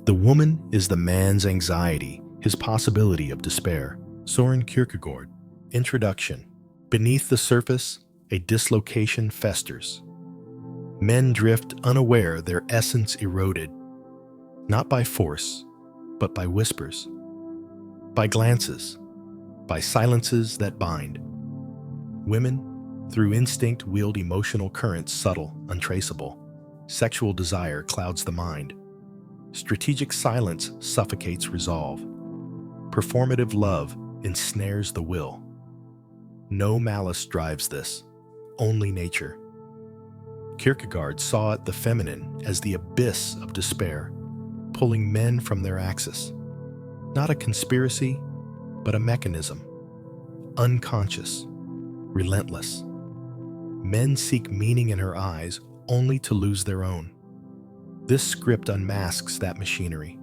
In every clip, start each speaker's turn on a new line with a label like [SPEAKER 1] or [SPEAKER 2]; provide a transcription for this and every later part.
[SPEAKER 1] The woman is the man's anxiety, his possibility of despair. Soren Kierkegaard. Introduction. Beneath the surface, a dislocation festers. Men drift unaware, their essence eroded, not by force, but by whispers, by glances, by silences that bind. Women, through instinct, wield emotional currents subtle, untraceable. Sexual desire clouds the mind. Strategic silence suffocates resolve. Performative love ensnares the will. No malice drives this, only nature. Kierkegaard saw the feminine as the abyss of despair, pulling men from their axis. Not a conspiracy, but a mechanism. Unconscious, relentless. Men seek meaning in her eyes only to lose their own. This script unmasks that machinery.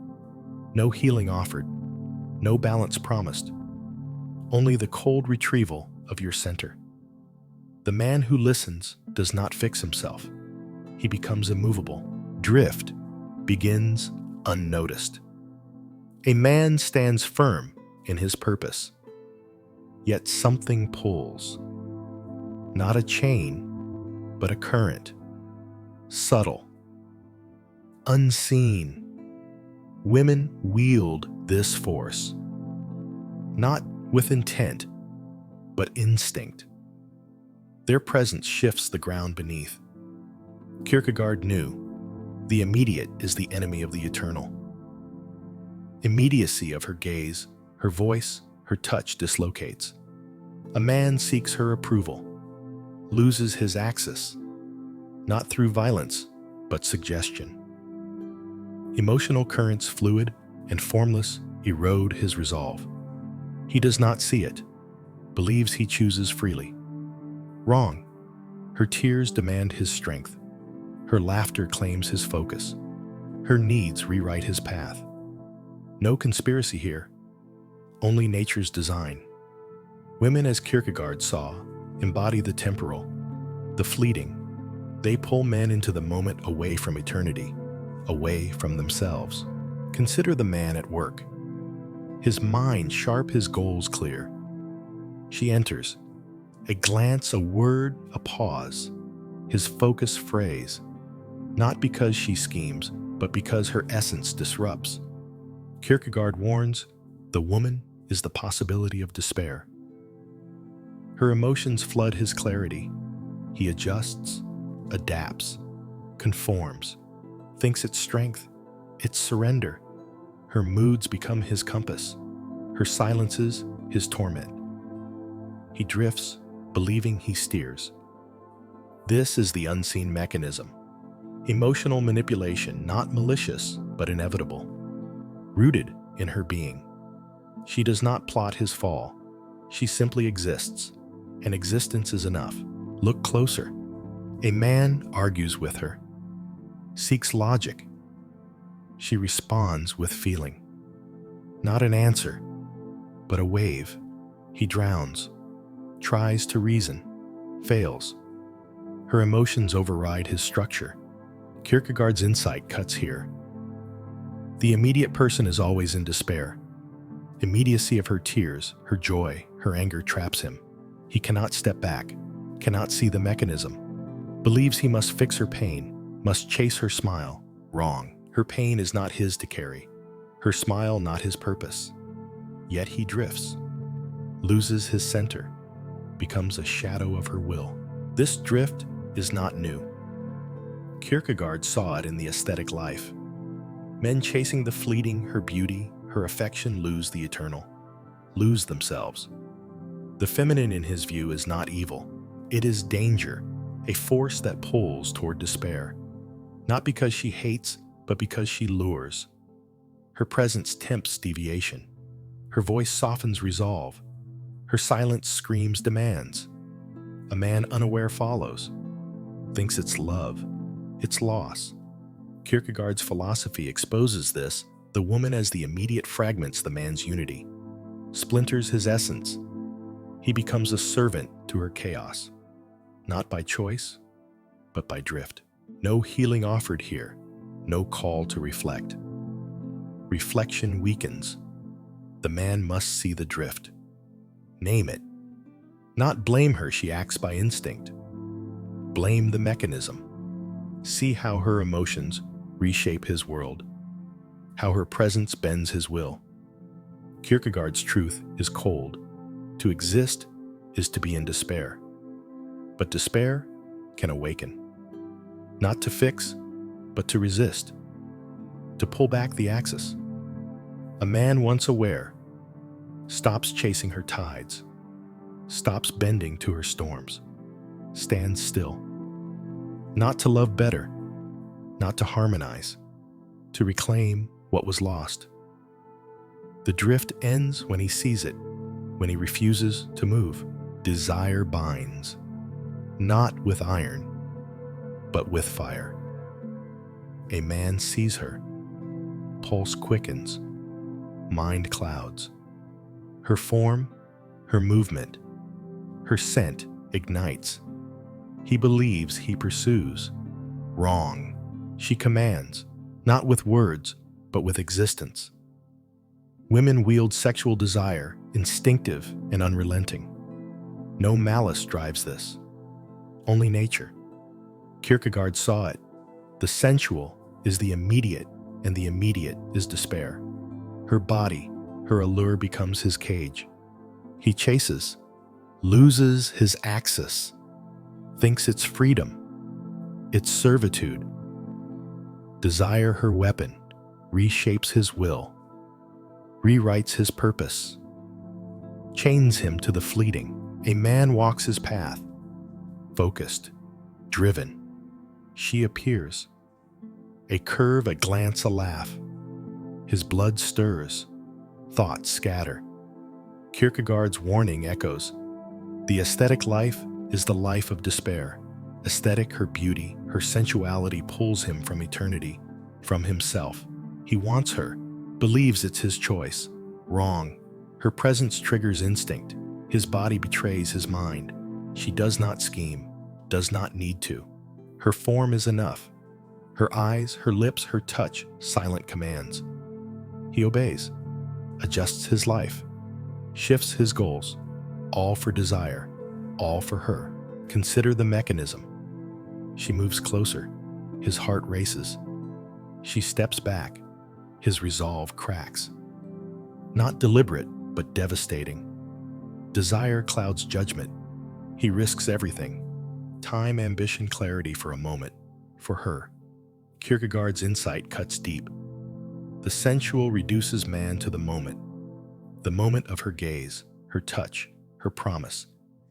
[SPEAKER 1] No healing offered, no balance promised, only the cold retrieval of your center. The man who listens does not fix himself. He becomes immovable. Drift begins unnoticed. A man stands firm in his purpose, yet something pulls. Not a chain, but a current. Subtle, unseen. Women wield this force, not with intent, but instinct. Their presence shifts the ground beneath. Kierkegaard knew the immediate is the enemy of the eternal. Immediacy of her gaze, her voice, her touch dislocates. A man seeks her approval, loses his axis, not through violence, but suggestion. Emotional currents, fluid and formless, erode his resolve. He does not see it, believes he chooses freely. Wrong. Her tears demand his strength. Her laughter claims his focus. Her needs rewrite his path. No conspiracy here, only nature's design. Women, as Kierkegaard saw, embody the temporal, the fleeting. They pull men into the moment, away from eternity, away from themselves. Consider the man at work. His mind sharp, his goals clear. She enters. A glance, a word, a pause. His focus phrase. Not because she schemes, but because her essence disrupts. Kierkegaard warns, the woman is the possibility of despair. Her emotions flood his clarity. He adjusts, adapts, conforms, thinks it's strength, it's surrender. Her moods become his compass, her silences his torment. He drifts, believing he steers. This is the unseen mechanism. Emotional manipulation, not malicious, but inevitable. Rooted in her being. She does not plot his fall. She simply exists, and existence is enough. Look closer. A man argues with her, seeks logic. She responds with feeling. Not an answer, but a wave. He drowns, tries to reason, fails. Her emotions override his structure. Kierkegaard's insight cuts here. The immediate person is always in despair. Immediacy of her tears, her joy, her anger traps him. He cannot step back, cannot see the mechanism. Believes he must fix her pain, must chase her smile. Wrong. Her pain is not his to carry. Her smile not his purpose. Yet he drifts, loses his center, becomes a shadow of her will. This drift is not new. Kierkegaard saw it in the aesthetic life. Men chasing the fleeting, her beauty, her affection lose the eternal, lose themselves. The feminine in his view is not evil. It is danger, a force that pulls toward despair. Not because she hates, but because she lures. Her presence tempts deviation. Her voice softens resolve. Her silence screams demands. A man unaware follows, thinks it's love, it's loss. Kierkegaard's philosophy exposes this, the woman as the immediate fragments the man's unity, splinters his essence. He becomes a servant to her chaos, not by choice, but by drift. No healing offered here, no call to reflect. Reflection weakens. The man must see the drift. Name it. Not blame her, she acts by instinct. Blame the mechanism. See how her emotions reshape his world, how her presence bends his will. Kierkegaard's truth is cold. To exist is to be in despair. But despair can awaken. Not to fix, but to resist. To pull back the axis. A man once aware stops chasing her tides, stops bending to her storms, stands still. Not to love better, not to harmonize, to reclaim what was lost. The drift ends when he sees it, when he refuses to move. Desire binds, not with iron, but with fire. A man sees her. Pulse quickens. Mind clouds. Her form, her movement, her scent ignites. He believes, he pursues. Wrong. She commands, not with words, but with existence. Women wield sexual desire, instinctive and unrelenting. No malice drives this, only nature. Kierkegaard saw it. The sensual is the immediate, and the immediate is despair. Her body, her allure becomes his cage. He chases, loses his axis, thinks it's freedom, it's servitude. Desire, her weapon, reshapes his will, rewrites his purpose, chains him to the fleeting. A man walks his path, focused, driven. She appears. A curve, a glance, a laugh. His blood stirs, thoughts scatter. Kierkegaard's warning echoes. The aesthetic life is the life of despair. Aesthetic, her beauty, her sensuality pulls him from eternity, from himself. He wants her, believes it's his choice. Wrong. Her presence triggers instinct. His body betrays his mind. She does not scheme, does not need to. Her form is enough. Her eyes, her lips, her touch, silent commands. He obeys, adjusts his life, shifts his goals, all for desire, all for her. Consider the mechanism. She moves closer. His heart races. She steps back. His resolve cracks. Not deliberate, but devastating. Desire clouds judgment. He risks everything. Time, ambition, clarity for a moment. For her. Kierkegaard's insight cuts deep. The sensual reduces man to the moment of her gaze, her touch, her promise.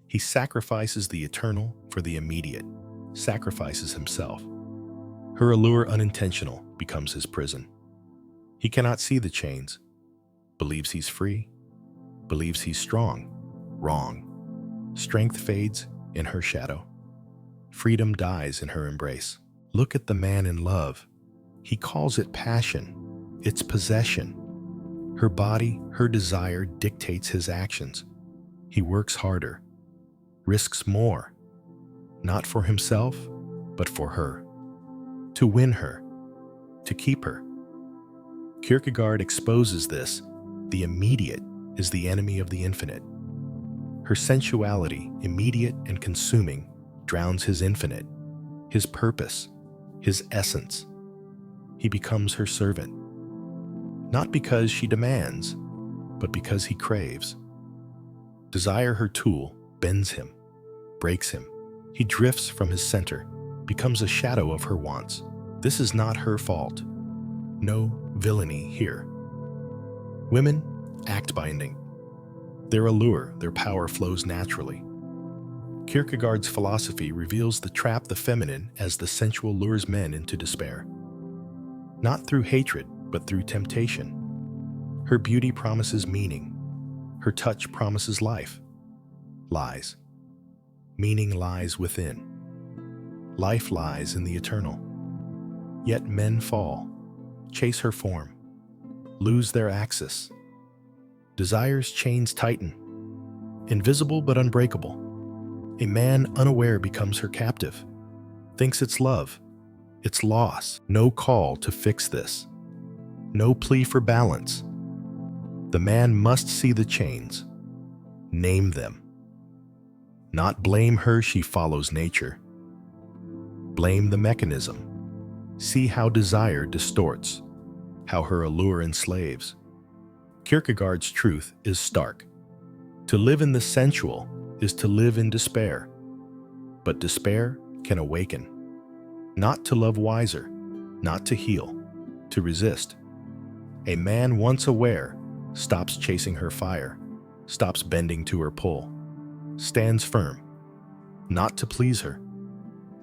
[SPEAKER 1] He sacrifices the eternal for the immediate, sacrifices himself. Her allure, unintentional, becomes his prison. He cannot see the chains, believes he's free, believes he's strong. Wrong. Strength fades in her shadow. Freedom dies in her embrace. Look at the man in love. He calls it passion. It's possession. Her body, her desire dictates his actions. He works harder, risks more, not for himself, but for her. To win her, to keep her. Kierkegaard exposes this. The immediate is the enemy of the infinite. Her sensuality, immediate and consuming, drowns his infinite, his purpose, his essence. He becomes her servant. Not because she demands, but because he craves. Desire, her tool, bends him, breaks him. He drifts from his center, becomes a shadow of her wants. This is not her fault. No villainy here. Women act binding. Their allure, their power flows naturally. Kierkegaard's philosophy reveals the trap the feminine as the sensual lures men into despair. Not through hatred, but through temptation. Her beauty promises meaning. Her touch promises life. Lies. Meaning lies within. Life lies in the eternal. Yet men fall, chase her form, lose their axis. Desire's chains tighten, invisible but unbreakable. A man unaware becomes her captive, thinks it's love, it's loss. No call to fix this. no plea for balance. The man must see the chains, name them. Not blame her, she follows nature. Blame the mechanism. See how desire distorts, how her allure enslaves. Kierkegaard's truth is stark. To live in the sensual is to live in despair. But despair can awaken. Not to love wiser, not to heal, to resist. A man once aware stops chasing her fire, stops bending to her pull, stands firm, not to please her,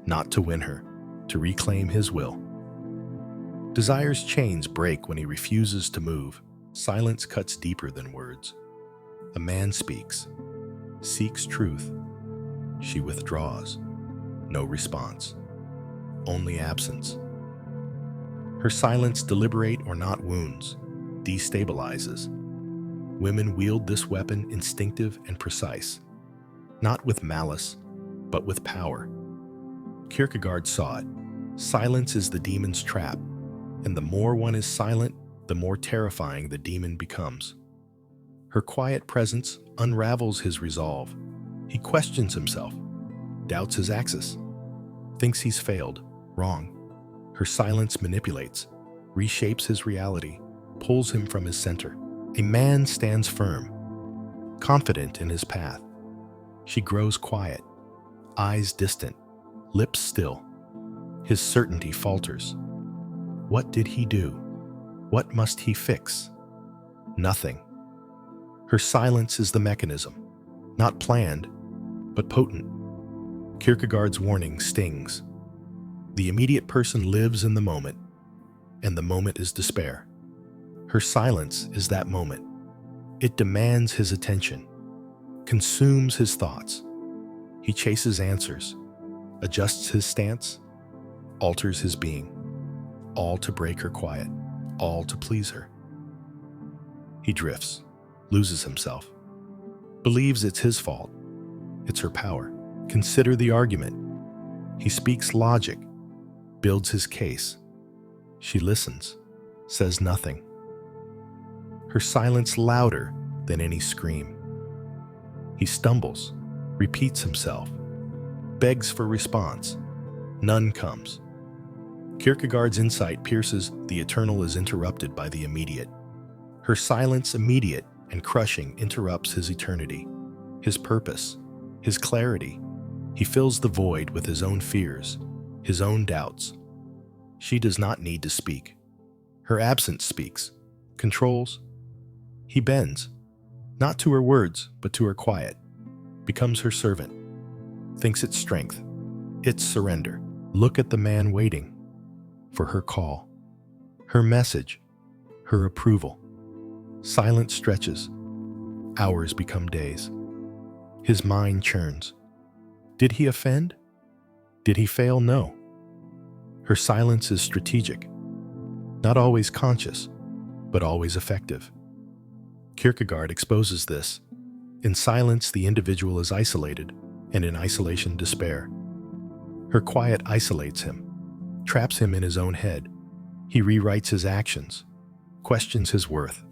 [SPEAKER 1] not to win her, to reclaim his will. Desire's chains break when he refuses to move. Silence cuts deeper than words. A man speaks, seeks truth. She withdraws. No response. Only absence. Her silence, deliberate or not, wounds, destabilizes. Women wield this weapon instinctive and precise, not with malice, but with power. Kierkegaard saw it. Silence is the demon's trap, and the more one is silent, the more terrifying the demon becomes. Her quiet presence unravels his resolve. He questions himself, doubts his axis, thinks he's failed, wrong. Her silence manipulates, reshapes his reality, pulls him from his center. A man stands firm, confident in his path. She grows quiet, eyes distant, lips still. His certainty falters. What did he do? What must he fix? Nothing. Her silence is the mechanism, not planned, but potent. Kierkegaard's warning stings. The immediate person lives in the moment, and the moment is despair. Her silence is that moment. It demands his attention, consumes his thoughts. He chases answers, adjusts his stance, alters his being, all to break her quiet, all to please her. He drifts, loses himself, believes it's his fault, it's her power. Consider the argument. He speaks logic, builds his case. She listens, says nothing. Her silence louder than any scream. He stumbles, repeats himself, begs for response. None comes. Kierkegaard's insight pierces the eternal is interrupted by the immediate. Her silence, immediate and crushing, interrupts his eternity, his purpose, his clarity. He fills the void with his own fears, his own doubts. She does not need to speak. Her absence speaks, controls. He bends, not to her words, but to her quiet, becomes her servant, thinks it's strength, it's surrender. Look at the man waiting for her call, her message, her approval. Silence stretches. Hours become days. His mind churns. Did he offend? Did he fail? No. Her silence is strategic, not always conscious, but always effective. Kierkegaard exposes this. In silence, the individual is isolated, and in isolation, despair. Her quiet isolates him, traps him in his own head. He rewrites his actions, questions his worth.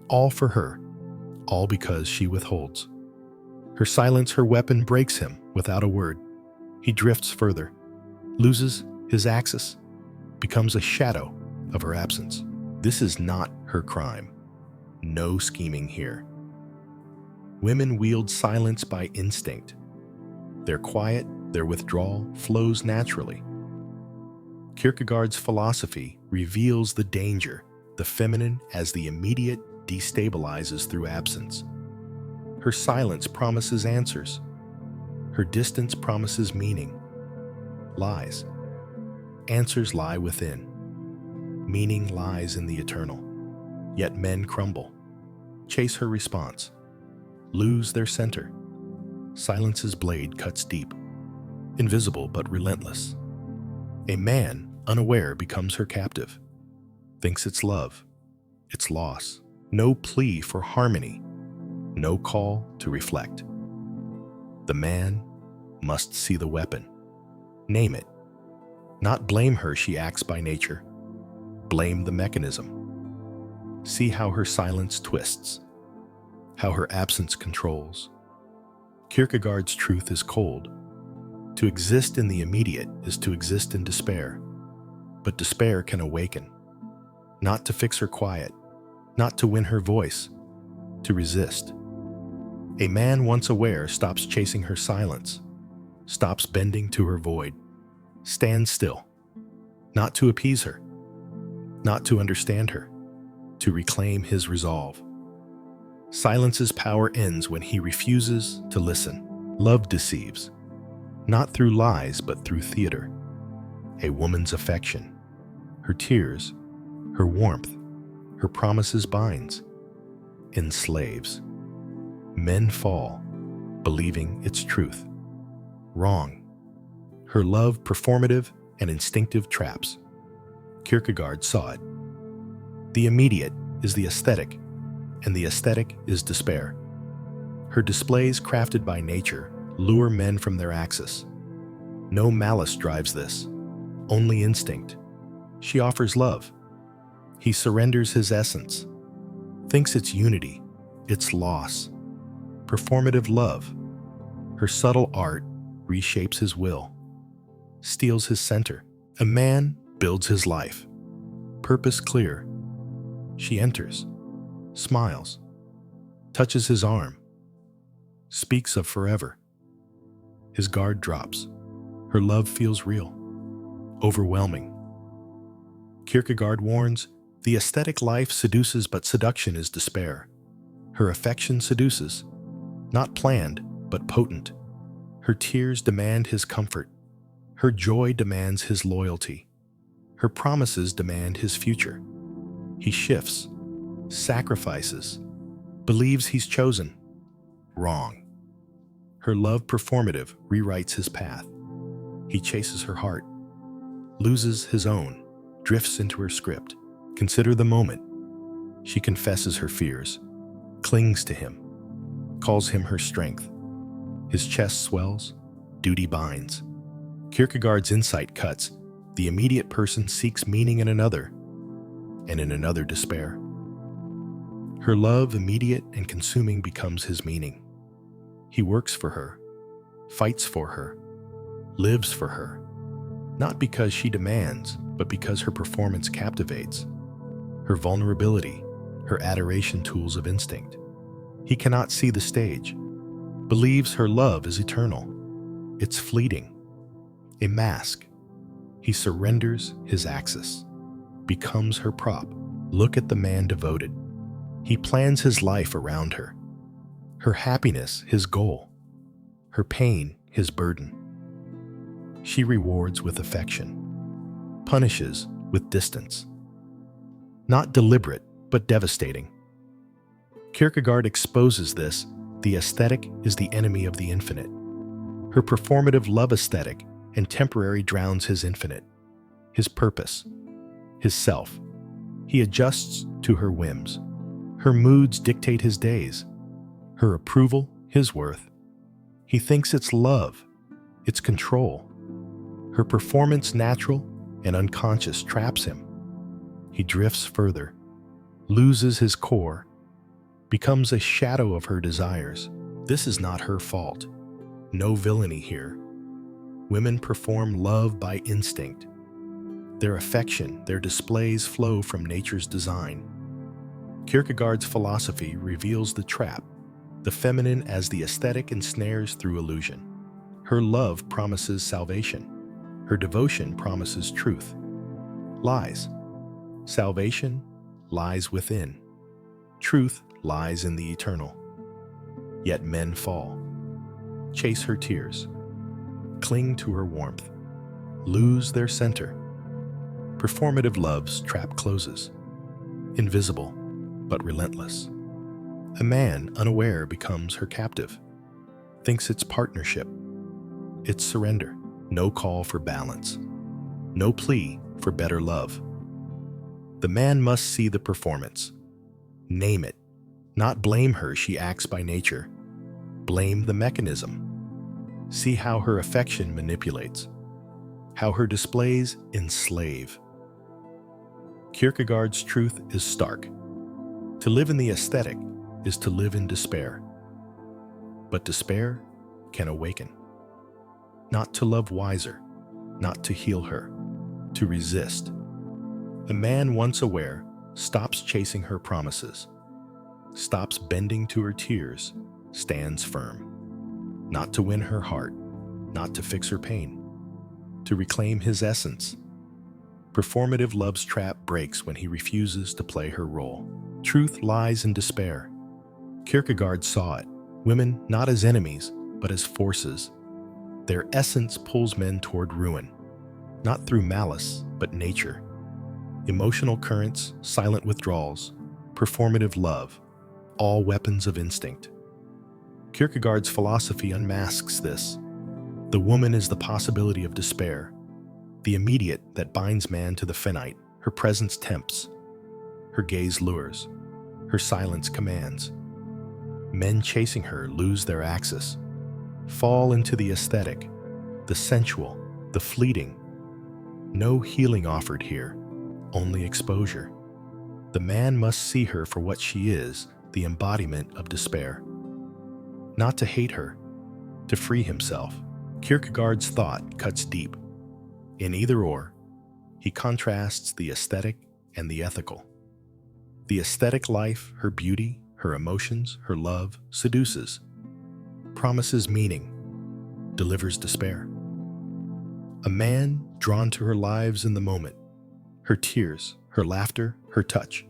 [SPEAKER 1] All for her, all because she withholds. Her silence, her weapon, breaks him without a word. He drifts further, loses his axis, becomes a shadow of her absence. This is not her crime. No scheming here. Women wield silence by instinct. Their quiet, their withdrawal flows naturally. Kierkegaard's philosophy reveals the danger, the feminine as the immediate destabilizes through absence. Her silence promises answers. Her distance promises meaning. Lies. Answers lie within. Meaning lies in the eternal. Yet men crumble, chase her response, lose their center. Silence's blade cuts deep, invisible but relentless. A man, unaware, becomes her captive, thinks it's love, it's loss. No plea for harmony, no call to reflect. The man must see the weapon, name it. Not blame her, she acts by nature. Blame the mechanism. See how her silence twists, how her absence controls. Kierkegaard's truth is cold. To exist in the immediate is to exist in despair, but despair can awaken, not to fix her quiet, not to win her voice, to resist. A man once aware stops chasing her silence, stops bending to her void, stands still, not to appease her, not to understand her, to reclaim his resolve. Silence's power ends when he refuses to listen. Love deceives, not through lies but through theater. A woman's affection, her tears, her warmth, her promises binds, enslaves. Men fall, believing it's truth. Wrong. Her love performative and instinctive traps. Kierkegaard saw it. The immediate is the aesthetic, and the aesthetic is despair. Her displays crafted by nature lure men from their axis. No malice drives this, only instinct. She offers love. He surrenders his essence, thinks it's unity, it's loss. Performative love. Her subtle art reshapes his will, steals his center. A man builds his life, purpose clear. She enters, smiles, touches his arm, speaks of forever. His guard drops. Her love feels real, overwhelming. Kierkegaard warns, the aesthetic life seduces, but seduction is despair. Her affection seduces, not planned, but potent. Her tears demand his comfort. Her joy demands his loyalty. Her promises demand his future. He shifts, sacrifices, believes he's chosen. Wrong. Her love performative rewrites his path. He chases her heart, loses his own, drifts into her script. Consider the moment. She confesses her fears, clings to him, calls him her strength. His chest swells, duty binds. Kierkegaard's insight cuts. The immediate person seeks meaning in another, and in another despair. Her love, immediate and consuming, becomes his meaning. He works for her, fights for her, lives for her, not because she demands, but because her performance captivates. Her vulnerability, her adoration, tools of instinct. He cannot see the stage, believes her love is eternal. It's fleeting, a mask. He surrenders his axis, becomes her prop. Look at the man devoted. He plans his life around her. Her happiness, his goal. Her pain, his burden. She rewards with affection, punishes with distance. Not deliberate, but devastating. Kierkegaard exposes this. The aesthetic is the enemy of the infinite. Her performative love aesthetic and temporary drowns his infinite, his purpose, his self. He adjusts to her whims. Her moods dictate his days. Her approval, his worth. He thinks it's love, it's control. Her performance, natural and unconscious, traps him. He drifts further, loses his core, becomes a shadow of her desires. This is not her fault. No villainy here. Women perform love by instinct. Their affection, their displays flow from nature's design. Kierkegaard's philosophy reveals the trap, the feminine as the aesthetic ensnares through illusion. Her love promises salvation. Her devotion promises truth. Lies. Salvation lies within. Truth lies in the eternal. Yet men fall, chase her tears, cling to her warmth, lose their center. Performative love's trap closes, invisible but relentless. A man unaware becomes her captive, thinks it's partnership, it's surrender, no call for balance, no plea for better love. The man must see the performance, name it, not blame her. She acts by nature. Blame the mechanism. See how her affection manipulates, how her displays enslave. Kierkegaard's truth is stark. To live in the aesthetic is to live in despair. But despair can awaken. Not to love wiser, not to heal her, to resist. A man once aware stops chasing her promises, stops bending to her tears, stands firm. Not to win her heart, not to fix her pain, to reclaim his essence. Performative love's trap breaks when he refuses to play her role. Truth lies in despair. Kierkegaard saw it, women not as enemies, but as forces. Their essence pulls men toward ruin, not through malice, but nature. Emotional currents, silent withdrawals, performative love, all weapons of instinct. Kierkegaard's philosophy unmasks this. The woman is the possibility of despair, the immediate that binds man to the finite. Her presence tempts, her gaze lures, her silence commands. Men chasing her lose their axis, fall into the aesthetic, the sensual, the fleeting. No healing offered here, only exposure. The man must see her for what she is, the embodiment of despair. Not to hate her, to free himself. Kierkegaard's thought cuts deep. In either or, he contrasts the aesthetic and the ethical. The aesthetic life, her beauty, her emotions, her love, seduces, promises meaning, delivers despair. A man drawn to her lives in the moment, her tears, her laughter, her touch.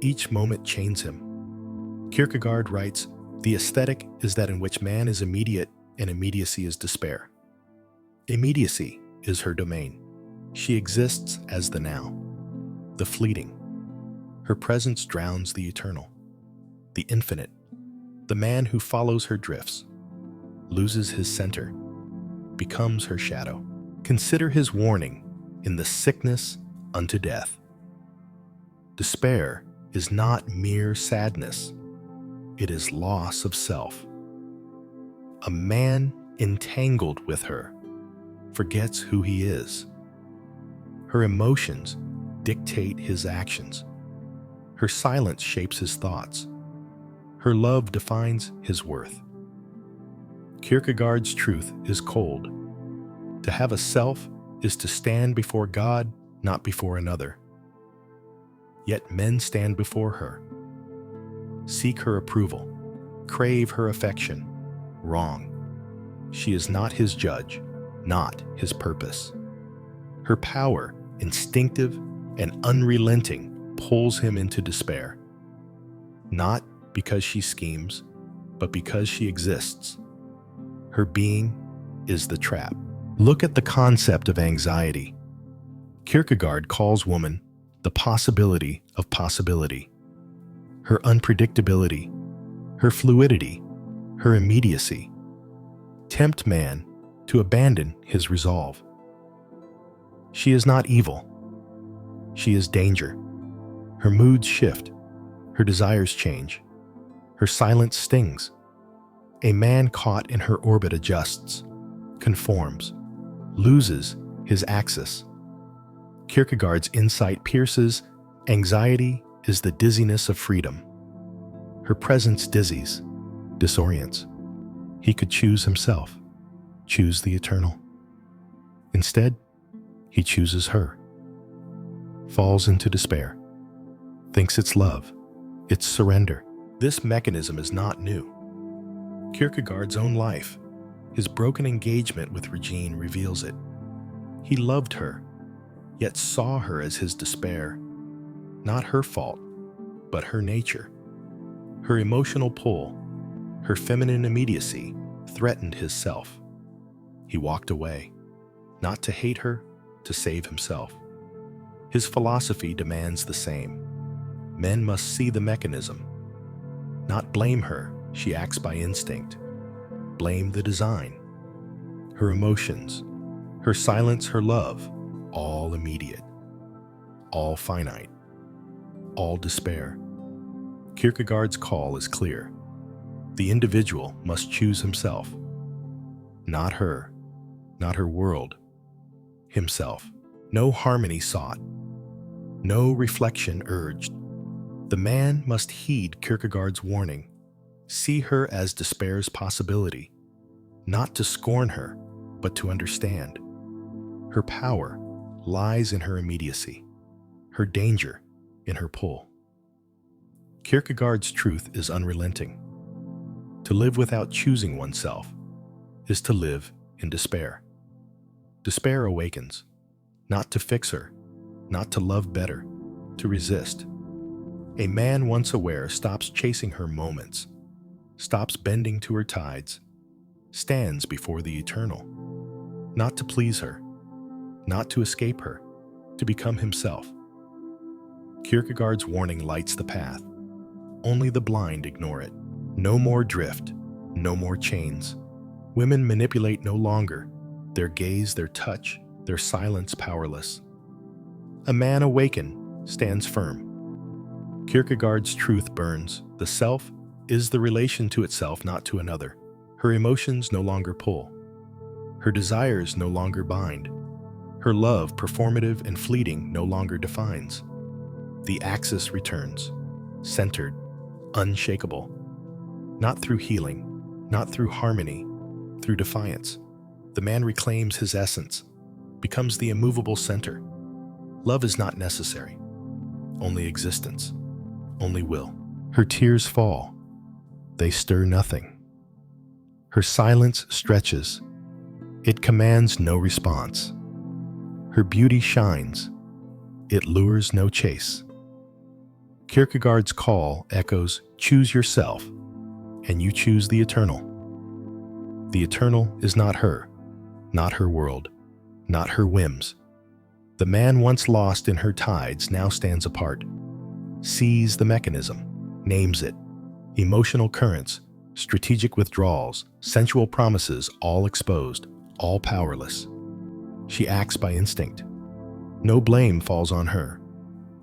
[SPEAKER 1] Each moment chains him. Kierkegaard writes, "The aesthetic is that in which man is immediate and immediacy is despair." Immediacy is her domain. She exists as the now, the fleeting. Her presence drowns the eternal, the infinite. The man who follows her drifts, loses his center, becomes her shadow. Consider his warning in the sickness unto death. Despair is not mere sadness. It is loss of self. A man entangled with her forgets who he is. Her emotions dictate his actions. Her silence shapes his thoughts. Her love defines his worth. Kierkegaard's truth is cold. To have a self is to stand before God, not before another. Yet men stand before her, seek her approval, crave her affection. Wrong. She is not his judge, not his purpose. Her power, instinctive and unrelenting, pulls him into despair. Not because she schemes, but because she exists. Her being is the trap. Look at the concept of anxiety. Kierkegaard calls woman the possibility of possibility. Her unpredictability, her fluidity, her immediacy tempt man to abandon his resolve. She is not evil. She is danger. Her moods shift. Her desires change. Her silence stings. A man caught in her orbit adjusts, conforms, loses his axis. Kierkegaard's insight pierces. Anxiety is the dizziness of freedom. Her presence dizzies, disorients. He could choose himself, choose the eternal. Instead, he chooses her, falls into despair, thinks it's love, it's surrender. This mechanism is not new. Kierkegaard's own life, his broken engagement with Regine reveals it. He loved her, yet saw her as his despair, not her fault, but her nature. Her emotional pull, her feminine immediacy, threatened his self. He walked away, not to hate her, to save himself. His philosophy demands the same. Men must see the mechanism, not blame her. She acts by instinct. Blame the design. Her emotions, her silence, her love, all immediate, all finite, all despair. Kierkegaard's call is clear. The individual must choose himself. Not her world, himself. No harmony sought, no reflection urged. The man must heed Kierkegaard's warning, see her as despair's possibility, not to scorn her, but to understand. Her power lies in her immediacy, her danger in her pull. Kierkegaard's truth is unrelenting. To live without choosing oneself is to live in despair. Despair awakens, not to fix her, not to love better, to resist. A man once aware stops chasing her moments, stops bending to her tides, stands before the eternal, not to please her, not to escape her, to become himself. Kierkegaard's warning lights the path. Only the blind ignore it. No more drift, no more chains. Women manipulate no longer, their gaze, their touch, their silence powerless. A man awakened stands firm. Kierkegaard's truth burns. The self is the relation to itself, not to another. Her emotions no longer pull. Her desires no longer bind. Her love, performative and fleeting, no longer defines. The axis returns, centered, unshakable. Not through healing, not through harmony, through defiance. The man reclaims his essence, becomes the immovable center. Love is not necessary, only existence, only will. Her tears fall, they stir nothing. Her silence stretches, it commands no response. Her beauty shines, it lures no chase. Kierkegaard's call echoes, choose yourself, and you choose the eternal. The eternal is not her world, not her whims. The man once lost in her tides now stands apart, sees the mechanism, names it. Emotional currents, strategic withdrawals, sensual promises, all exposed, all powerless. She acts by instinct. No blame falls on her.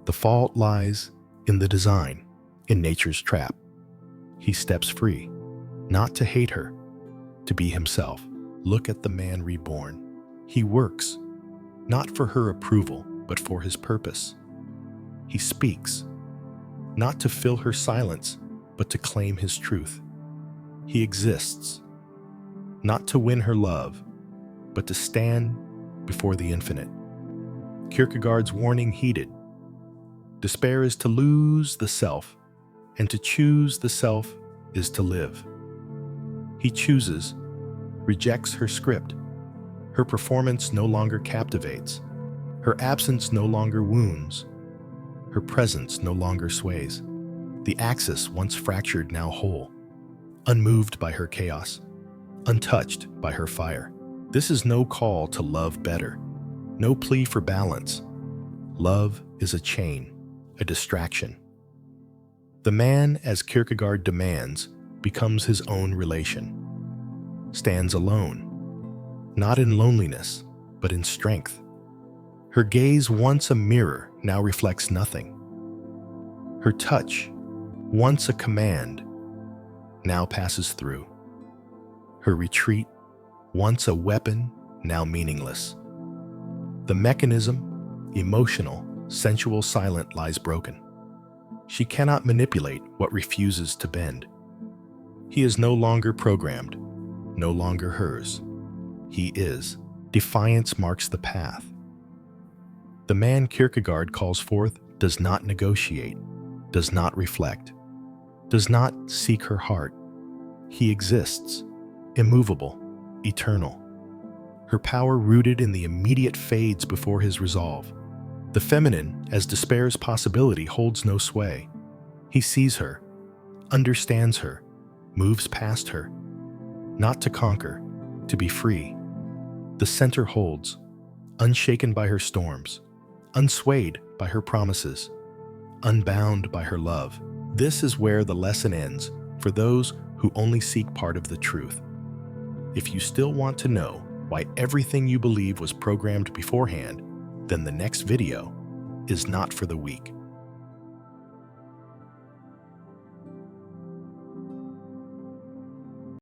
[SPEAKER 1] The fault lies in the design, in nature's trap. He steps free, not to hate her, to be himself. Look at the man reborn. He works, not for her approval, but for his purpose. He speaks, not to fill her silence, but to claim his truth. He exists, not to win her love, but to stand before the infinite. Kierkegaard's warning heeded. Despair is to lose the self, and to choose the self is to live. He chooses, rejects her script. Her performance no longer captivates. Her absence no longer wounds. Her presence no longer sways. The axis, once fractured, now whole, unmoved by her chaos, untouched by her fire. This is no call to love better, no plea for balance. Love is a chain, a distraction. The man, as Kierkegaard demands, becomes his own relation, stands alone, not in loneliness, but in strength. Her gaze, once a mirror, now reflects nothing. Her touch, once a command, now passes through. Her retreat, once a weapon, now meaningless. The mechanism, emotional, sensual, silent, lies broken. She cannot manipulate what refuses to bend. He is no longer programmed, no longer hers. He is. Defiance marks the path. The man Kierkegaard calls forth does not negotiate, does not reflect, does not seek her heart. He exists, immovable, eternal. Her power rooted in the immediate fades before his resolve. The feminine, as despair's possibility, holds no sway. He sees her, understands her, moves past her, not to conquer, to be free. The center holds, unshaken by her storms, unswayed by her promises, unbound by her love. This is where the lesson ends for those who only seek part of the truth. If you still want to know why everything you believe was programmed beforehand, then the next video is not for the weak.